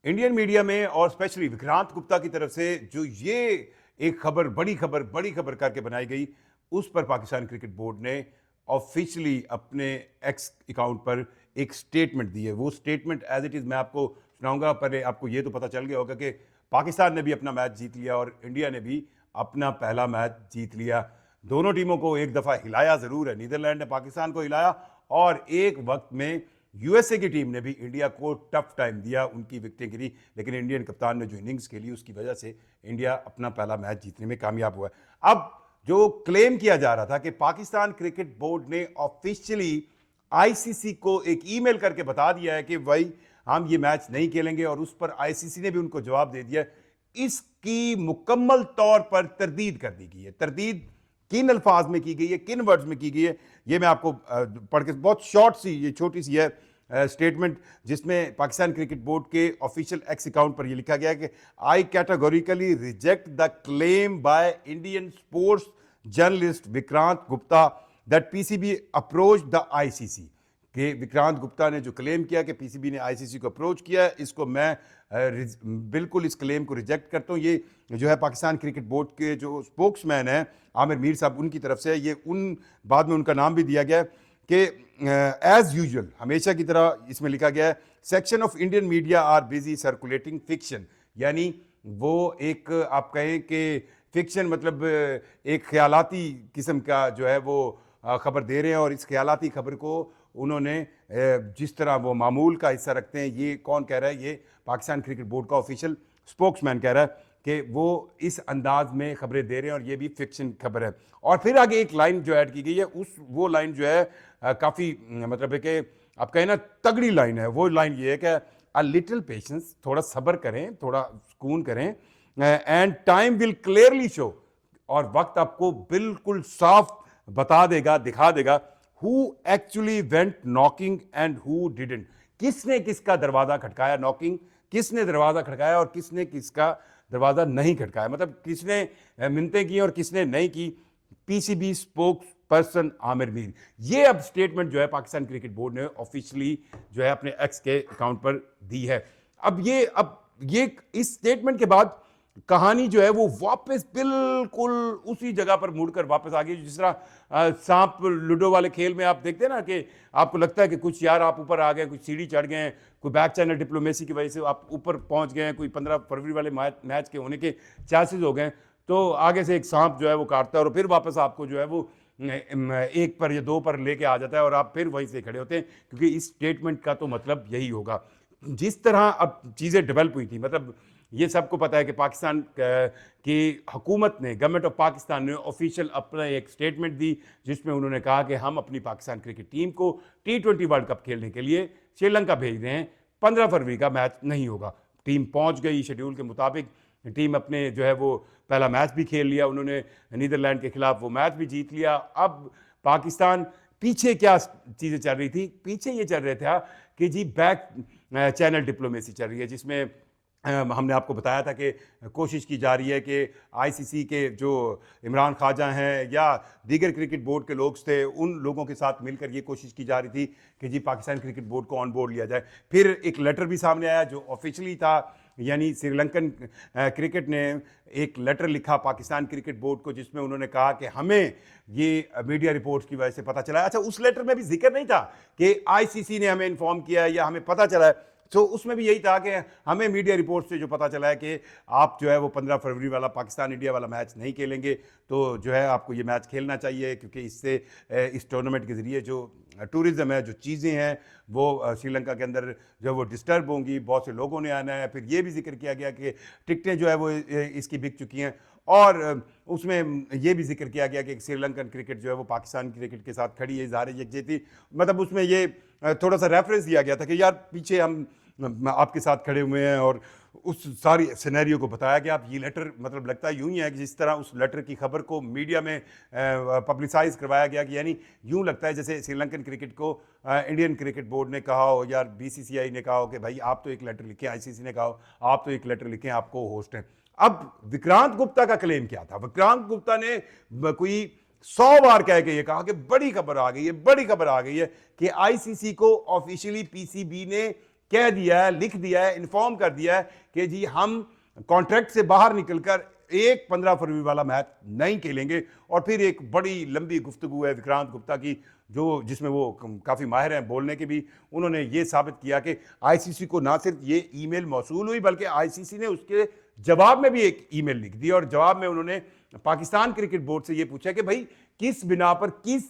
Indian media में और specially Vikrant Gupta की तरफ से जो ये एक खबर बड़ी खबर करके बनाई गई, उस पर पाकिस्तान क्रिकेट बोर्ड ने ऑफिशियली अपने एक्स अकाउंट पर एक स्टेटमेंट दी है। वो स्टेटमेंट एज इट इज़ मैं आपको सुनाऊंगा। पहले आपको ये तो पता चल गया होगा कि पाकिस्तान ने भी अपना मैच जीत लिया और इंडिया ने भी अपना पहला मैच जीत लिया। दोनों टीमों को एक दफ़ा हिलाया ज़रूर है, नीदरलैंड ने पाकिस्तान को हिलाया और एक वक्त में यूएसए की टीम ने भी इंडिया को टफ टाइम दिया, उनकी विकेटें गिरी, लेकिन इंडियन कप्तान ने जो इनिंग्स खेली उसकी वजह से इंडिया अपना पहला मैच जीतने में कामयाब हुआ है। अब जो क्लेम किया जा रहा था कि पाकिस्तान क्रिकेट बोर्ड ने ऑफिशियली आईसीसी को एक ईमेल करके बता दिया है कि भाई हम ये मैच नहीं खेलेंगे, और उस पर आईसीसी ने भी उनको जवाब दे दिया। इसकी मुकम्मल तौर पर तरदीद कर दी गई है। तरदीद किन अल्फाज में की गई है, किन वर्ड्स में की गई है, ये मैं आपको पढ़ के, बहुत शॉर्ट सी ये छोटी सी है स्टेटमेंट, जिसमें पाकिस्तान क्रिकेट बोर्ड के ऑफिशियल एक्स अकाउंट पर ये लिखा गया है कि I categorically reject the claim by Indian sports journalist Vikrant Gupta that PCB approach the ICC. कि विक्रांत गुप्ता ने जो क्लेम किया कि पीसीबी ने आईसीसी को अप्रोच किया है, इसको मैं बिल्कुल इस क्लेम को रिजेक्ट करता हूँ। ये जो है पाकिस्तान क्रिकेट बोर्ड के जो स्पोक्समैन हैं आमिर मीर साहब, उनकी तरफ से ये बाद में उनका नाम भी दिया गया है कि एज यूजुअल, हमेशा की तरह इसमें लिखा गया है section of Indian media are busy circulating fiction. यानी वो एक आप कहें कि फिक्शन मतलब एक ख्यालाती किस्म का जो है वो खबर दे रहे हैं, और इस ख्यालाती खबर को उन्होंने जिस तरह वो मामूल का हिस्सा रखते हैं, ये कौन कह रहा है, ये पाकिस्तान क्रिकेट बोर्ड का ऑफिशियल स्पोक्समैन कह रहा है कि वो इस अंदाज में खबरें दे रहे हैं और ये भी फिक्शन खबर है। और फिर आगे एक लाइन जो ऐड की गई है, वो लाइन जो है काफ़ी मतलब है कि आप कहें ना तगड़ी लाइन है। वो लाइन ये है कि अ लिटिल पेशेंस, थोड़ा सब्र करें, थोड़ा सुकून करें, and time will clearly show, और वक्त आपको बिल्कुल साफ बता देगा, दिखा देगा who actually went knocking and who didn't। किसने किसका दरवाजा खटकाया, नॉकिंग किसने दरवाजा खटकाया और किसने किसका दरवाजा नहीं खटकाया, मतलब किसने मिन्नतें की और किसने नहीं की। PCB spokes person Aamir Mir. ये अब स्टेटमेंट जो है पाकिस्तान क्रिकेट बोर्ड ने ऑफिशियली जो है अपने एक्स के अकाउंट पर दी है। अब ये इस स्टेटमेंट के बाद कहानी जो है वो वापस बिल्कुल उसी जगह पर मुड़कर वापस आ गई। जिस तरह सांप लूडो वाले खेल में आप देखते हैं ना कि आपको लगता है कि कुछ यार आप ऊपर आ गए, कुछ सीढ़ी चढ़ गए, कोई बैक चैनल डिप्लोमेसी की वजह से आप ऊपर पहुंच गए, कोई 15 फरवरी वाले मैच के होने के चांसेस हो गए, तो आगे से एक सांप जो है वो काटता है और फिर वापस आपको जो है वो एक पर या दो पर लेके आ जाता है और आप फिर वहीं से खड़े होते हैं, क्योंकि इस स्टेटमेंट का तो मतलब यही होगा। जिस तरह अब चीज़ें डेवलप हुई थी, मतलब ये सबको पता है कि पाकिस्तान की हुकूमत ने, गवर्नमेंट ऑफ पाकिस्तान ने ऑफिशियल अपना एक स्टेटमेंट दी जिसमें उन्होंने कहा कि हम अपनी पाकिस्तान क्रिकेट टीम को T20 वर्ल्ड कप खेलने के लिए श्रीलंका भेज रहे हैं। 15 फरवरी का मैच नहीं होगा। टीम पहुंच गई शेड्यूल के मुताबिक, टीम अपने जो है वो पहला मैच भी खेल लिया, उन्होंने नीदरलैंड के खिलाफ वो मैच भी जीत लिया। अब पाकिस्तान पीछे क्या चीज़ें चल रही थी, पीछे ये चल रहे था कि जी बैक चैनल डिप्लोमेसी चल रही है, जिसमें हमने आपको बताया था कि कोशिश की जा रही है कि आईसीसी के जो इमरान ख्वाजा हैं या दीगर क्रिकेट बोर्ड के लोग थे, उन लोगों के साथ मिलकर ये कोशिश की जा रही थी कि जी पाकिस्तान क्रिकेट बोर्ड को ऑन बोर्ड लिया जाए। फिर एक लेटर भी सामने आया जो ऑफिशियली था, यानी श्रीलंकन क्रिकेट ने एक लेटर लिखा पाकिस्तान क्रिकेट बोर्ड को, जिसमें उन्होंने कहा कि हमें ये मीडिया रिपोर्ट्स की वजह से पता चला। अच्छा, उस लेटर में भी जिक्र नहीं था कि आईसीसी ने हमें इन्फॉर्म किया या हमें पता चला है, तो उसमें भी यही था कि हमें मीडिया रिपोर्ट से जो पता चला है कि आप जो है वो 15 फरवरी वाला पाकिस्तान इंडिया वाला मैच नहीं खेलेंगे, तो जो है आपको ये मैच खेलना चाहिए, क्योंकि इससे इस टूर्नामेंट के ज़रिए जो टूरिज़्म है, जो चीज़ें हैं वो श्रीलंका के अंदर जो वो डिस्टर्ब होंगी, बहुत से लोगों ने आना है। फिर ये भी जिक्र किया गया कि टिकटें जो है वो इसकी बिक चुकी हैं, और उसमें यह भी जिक्र किया गया कि श्रीलंकन क्रिकेट जो है वो पाकिस्तान क्रिकेट के साथ खड़ी है, इज़हार यकजहती, मतलब उसमें ये थोड़ा सा रेफरेंस दिया गया था कि यार पीछे हम आपके साथ खड़े हुए हैं, और उस सारी सिनेरियो को बताया गया। आप ये लेटर मतलब लगता है यूं ही है कि जिस तरह उस लेटर की खबर को मीडिया में पब्लिसाइज करवाया गया, कि यानी यूं लगता है जैसे श्रीलंकन क्रिकेट को इंडियन क्रिकेट बोर्ड ने कहा हो या बीसीसीआई ने कहा हो कि भाई आप तो एक लेटर लिखें, आईसीसी ने कहा हो आप तो एक लेटर लिखें, आपको होस्ट हैं। अब विक्रांत गुप्ता का क्लेम क्या था? विक्रांत गुप्ता ने कोई 100 बार कह के ये कहा कि बड़ी खबर आ गई है, बड़ी खबर आ गई है कि आईसीसी को ऑफिशियली पीसीबी ने कह दिया है, लिख दिया है, इन्फॉर्म कर दिया है कि जी हम कॉन्ट्रैक्ट से बाहर निकलकर एक 15 फरवरी वाला मैच नहीं खेलेंगे। और फिर एक बड़ी लंबी गुफ्तगू है विक्रांत गुप्ता की, जो जिसमें वो काफ़ी माहिर हैं बोलने के भी। उन्होंने ये साबित किया कि आईसीसी को ना सिर्फ ये ईमेल मौसूल हुई, बल्कि आईसीसी ने उसके जवाब में भी एक ईमेल लिख दी, और जवाब में उन्होंने पाकिस्तान क्रिकेट बोर्ड से ये पूछा कि भाई किस बिना पर, किस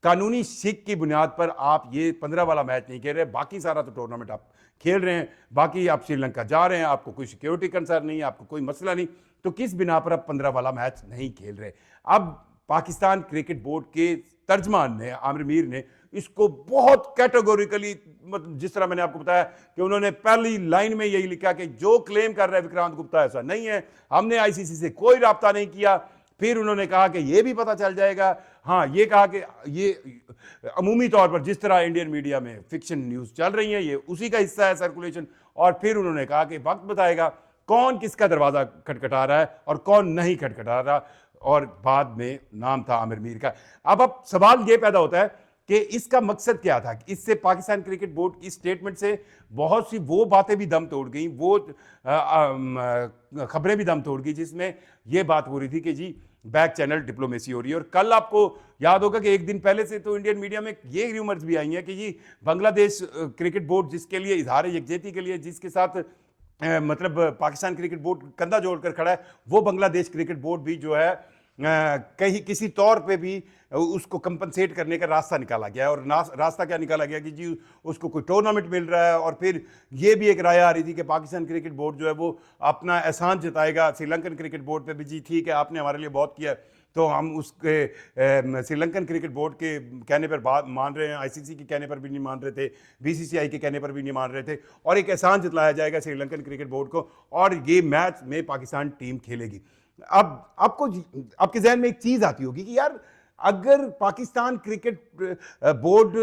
कानूनी शिक की बुनियाद पर आप ये 15 वाला मैच नहीं खेल रहे, बाकी सारा तो टूर्नामेंट आप खेल रहे हैं, बाकी आप श्रीलंका जा रहे हैं, आपको कोई सिक्योरिटी कंसर्न नहीं है, आपको कोई मसला नहीं, तो किस बिना पर आप 15 वाला मैच नहीं खेल रहे। अब पाकिस्तान क्रिकेट बोर्ड के तर्जमान ने, आमिर मीर ने, इसको बहुत कैटेगोरिकली, मतलब जिस तरह मैंने आपको बताया कि उन्होंने पहली लाइन में यही लिखा कि जो क्लेम कर रहा है विक्रांत गुप्ता ऐसा नहीं है, हमने आईसीसी से कोई राब्ता नहीं किया। फिर उन्होंने कहा कि ये भी पता चल जाएगा, हाँ ये कहा कि ये अमूमी तौर पर जिस तरह इंडियन मीडिया में फिक्शन न्यूज़ चल रही हैं ये उसी का हिस्सा है सर्कुलेशन। और फिर उन्होंने कहा कि वक्त बताएगा कौन किसका दरवाज़ा खटखटा रहा है और कौन नहीं खटखटा रहा, और बाद में नाम था आमिर मीर का। अब सवाल ये पैदा होता है कि इसका मकसद क्या था। इससे पाकिस्तान क्रिकेट बोर्ड की स्टेटमेंट से बहुत सी वो बातें भी दम तोड़ गई, वो खबरें भी दम तोड़ गई जिसमें यह बात हो रही थी कि जी बैक चैनल डिप्लोमेसी हो रही है। और कल आपको याद होगा कि एक दिन पहले से तो इंडियन मीडिया में ये र्यूमर्स भी आई हैं कि जी बांग्लादेश क्रिकेट बोर्ड, जिसके लिए इजहार यकजहती के लिए जिसके साथ मतलब पाकिस्तान क्रिकेट बोर्ड कंधा जोड़कर खड़ा है, वो बांग्लादेश क्रिकेट बोर्ड भी जो है कहीं किसी तौर पे भी उसको कंपनसेट करने का रास्ता निकाला गया है। और रास्ता क्या निकाला गया कि जी उसको कोई टूर्नामेंट मिल रहा है। और फिर ये भी एक राय आ रही थी कि पाकिस्तान क्रिकेट बोर्ड जो है वो अपना एहसान जताएगा श्रीलंकन क्रिकेट बोर्ड पे भी, जी ठीक है आपने हमारे लिए बहुत किया, तो हम उसके श्रीलंकन क्रिकेट बोर्ड के कहने पर बात मान रहे हैं, आईसीसी के कहने पर भी नहीं मान रहे थे, बीसीसीआई के कहने पर भी नहीं मान रहे थे, और एक एहसान जताया जाएगा श्रीलंकन क्रिकेट बोर्ड को, और ये मैच में पाकिस्तान टीम खेलेगी। अब आपको आपके जहन में एक चीज आती होगी कि यार अगर पाकिस्तान क्रिकेट बोर्ड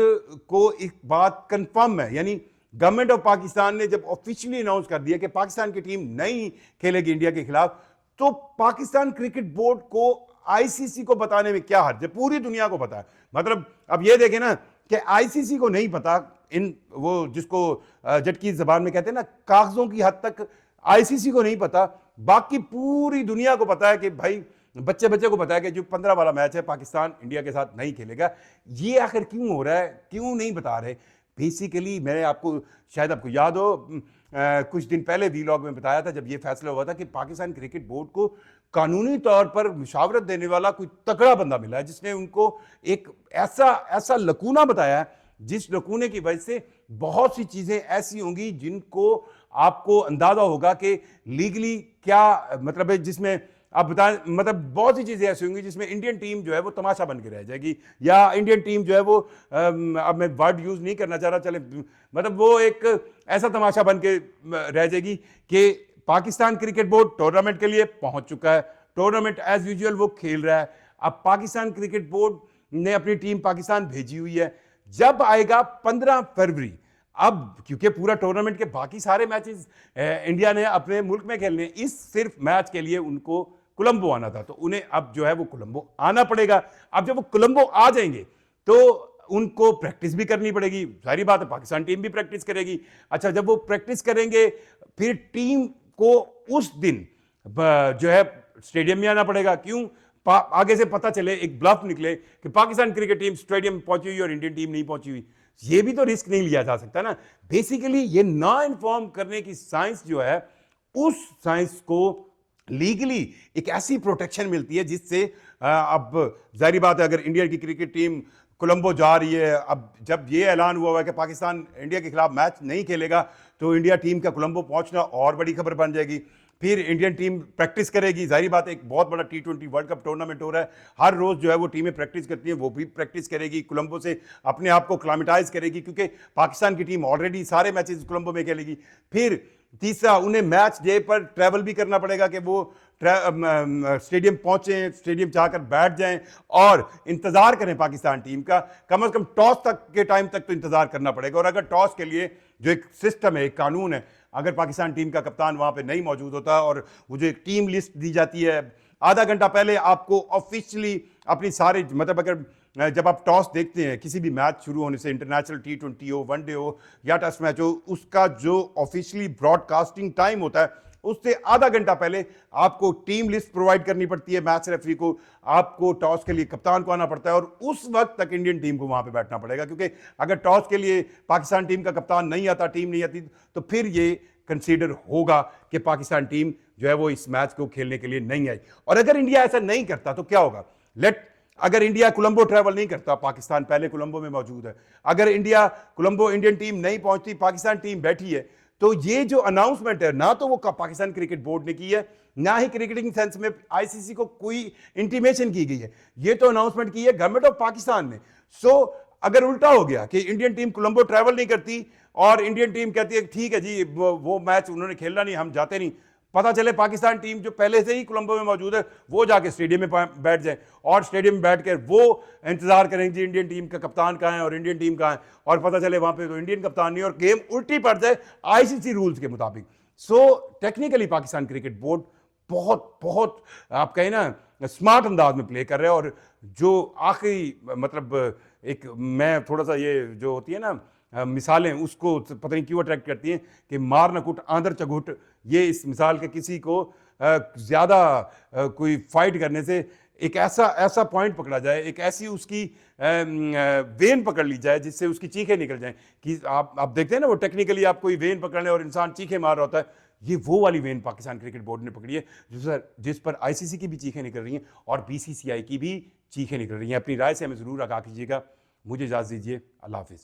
को एक बात कंफर्म है, यानी गवर्नमेंट ऑफ पाकिस्तान ने जब ऑफिशियली अनाउंस कर दिया कि पाकिस्तान की टीम नहीं खेलेगी इंडिया के खिलाफ, तो पाकिस्तान क्रिकेट बोर्ड को आईसीसी को बताने में क्या हर्ज है? पूरी दुनिया को पता है। मतलब अब ये देखें ना कि आईसीसी को नहीं पता, इन वो जिसको जट की जबान में कहते हैं ना कागजों की हद तक आईसीसी को नहीं पता, बाकी पूरी दुनिया को पता है कि भाई बच्चे बच्चे को पता है कि जो 15 वाला मैच है पाकिस्तान इंडिया के साथ नहीं खेलेगा। ये आखिर क्यों हो रहा है, क्यों नहीं बता रहे? बेसिकली मैंने आपको, शायद आपको याद हो, कुछ दिन पहले वीलॉग में बताया था जब ये फैसला हुआ था कि पाकिस्तान क्रिकेट बोर्ड को कानूनी तौर पर मुशावरत देने वाला कोई तगड़ा बंदा मिला है जिसने उनको एक ऐसा लकूना बताया है जिस लकूने की वजह से बहुत सी चीजें ऐसी होंगी जिनको आपको अंदाजा होगा कि लीगली क्या मतलब है, जिसमें आप बताएं, मतलब बहुत सी चीजें ऐसी होंगी जिसमें इंडियन टीम जो है वो तमाशा बन के रह जाएगी, या इंडियन टीम जो है वो अब मैं वर्ड यूज नहीं करना चाह रहा, चले मतलब वो एक ऐसा तमाशा बन के रह जाएगी कि पाकिस्तान क्रिकेट बोर्ड टूर्नामेंट के लिए पहुंच चुका है, टूर्नामेंट एज यूजुअल वो खेल रहा है। अब पाकिस्तान क्रिकेट बोर्ड ने अपनी टीम पाकिस्तान भेजी हुई है, जब आएगा 15 फरवरी, अब क्योंकि पूरा टूर्नामेंट के बाकी सारे मैचेस इंडिया ने अपने मुल्क में खेलने, इस सिर्फ मैच के लिए उनको कोलंबो आना था, तो उन्हें अब जो है वो कोलंबो आना पड़ेगा। अब जब वो कोलंबो आ जाएंगे तो उनको प्रैक्टिस भी करनी पड़ेगी, सारी बात है, पाकिस्तान टीम भी प्रैक्टिस करेगी। अच्छा, जब वो प्रैक्टिस करेंगे फिर टीम को उस दिन जो है स्टेडियम में आना पड़ेगा। क्यों? आगे से पता चले, एक ब्लफ निकले कि पाकिस्तान क्रिकेट टीम स्टेडियम पहुंची हुई और इंडियन टीम नहीं पहुंची हुई, ये भी तो रिस्क नहीं लिया जा सकता ना। बेसिकली ये ना इन्फॉर्म करने की साइंस जो है, उस साइंस को लीगली एक ऐसी प्रोटेक्शन मिलती है जिससे अब जाहिर बात है अगर इंडिया की क्रिकेट टीम कोलंबो जा रही है, अब जब ये ऐलान हुआ है कि पाकिस्तान इंडिया के खिलाफ मैच नहीं खेलेगा, तो इंडिया टीम का कोलंबो पहुंचना और बड़ी खबर बन जाएगी। फिर इंडियन टीम प्रैक्टिस करेगी, जाहिर बात है एक बहुत बड़ा T20 वर्ल्ड कप टूर्नामेंट हो रहा है, हर रोज जो है वो टीमें प्रैक्टिस करती हैं, वो भी प्रैक्टिस करेगी, कोलंबो से अपने आप को क्लाइमेटाइज करेगी क्योंकि पाकिस्तान की टीम ऑलरेडी सारे मैचेस कोलंबो में खेलेगी। फिर तीसरा, उन्हें मैच डे पर ट्रैवल भी करना पड़ेगा कि वो स्टेडियम पहुंचे, स्टेडियम जाकर बैठ जाएं और इंतजार करें पाकिस्तान टीम का। कम से कम टॉस तक के टाइम तक तो इंतजार करना पड़ेगा। और अगर टॉस के लिए जो एक सिस्टम है, एक कानून है, अगर पाकिस्तान टीम का कप्तान वहां पे नहीं मौजूद होता और वो जो एक टीम लिस्ट दी जाती है, आधा घंटा पहले आपको ऑफिशियली अपनी सारे, मतलब अगर जब आप टॉस देखते हैं किसी भी मैच शुरू होने से, इंटरनेशनल T20 हो, वनडे हो या टेस्ट मैच हो, उसका जो ऑफिशियली ब्रॉडकास्टिंग टाइम होता है उससे आधा घंटा पहले आपको टीम लिस्ट प्रोवाइड करनी पड़ती है मैच रेफरी को, आपको टॉस के लिए कप्तान को आना पड़ता है और उस वक्त तक इंडियन टीम को वहां पे बैठना पड़ेगा, क्योंकि अगर टॉस के लिए पाकिस्तान टीम का कप्तान नहीं आता, टीम नहीं आती, तो फिर ये कंसीडर होगा कि पाकिस्तान टीम जो है वो इस मैच को खेलने के लिए नहीं आई। और अगर इंडिया ऐसा नहीं करता तो क्या होगा? अगर इंडिया कोलंबो ट्रैवल नहीं करता, पाकिस्तान पहले कोलंबो में मौजूद है, अगर इंडिया कोलंबो इंडियन टीम नहीं पहुंचती, पाकिस्तान टीम बैठी है, तो ये जो अनाउंसमेंट है ना तो वो पाकिस्तान क्रिकेट बोर्ड ने की है, ना ही क्रिकेटिंग सेंस में आईसीसी को कोई इंटीमेशन की गई है, ये तो अनाउंसमेंट की है गवर्नमेंट ऑफ पाकिस्तान ने। सो अगर उल्टा हो गया कि इंडियन टीम कोलंबो ट्रैवल नहीं करती और इंडियन टीम कहती है ठीक है जी वो मैच उन्होंने खेलना नहीं, हम जाते नहीं, पता चले पाकिस्तान टीम जो पहले से ही कोलंबो में मौजूद है वो जाके स्टेडियम में बैठ जाए और स्टेडियम में बैठ कर वो इंतजार करेंगे इंडियन टीम का कप्तान कहाँ है और इंडियन टीम कहाँ है, और पता चले वहां पे तो इंडियन कप्तान नहीं और गेम उल्टी पड़ जाए आईसीसी रूल्स के मुताबिक। So technically Pakistan cricket board बहुत बहुत आप कहें ना स्मार्ट अंदाज में प्ले कर रहे हैं। और जो आखिरी मतलब एक मैं थोड़ा सा ये जो होती है ना मिसालें उसको पता नहीं क्यों अट्रैक्ट करती हैं कि मार न कुट आंदर चघुट, ये इस मिसाल के किसी को ज़्यादा कोई फाइट करने से एक ऐसा पॉइंट पकड़ा जाए, एक ऐसी उसकी वेन पकड़ ली जाए जिससे उसकी चीखें निकल जाएं कि आप देखते हैं ना वो टेक्निकली आप कोई वेन पकड़ने और इंसान चीखें मार रहा होता है, ये वो वाली वेन पाकिस्तान क्रिकेट बोर्ड ने पकड़ी है जिस पर आईसीसी की भी चीखें निकल रही हैं और बीसीसीआई की भी चीखें निकल रही हैं। अपनी राय से हमें ज़रूर आगाह कीजिएगा। मुझे इजाज़त दीजिए, अल्लाह हाफिज़।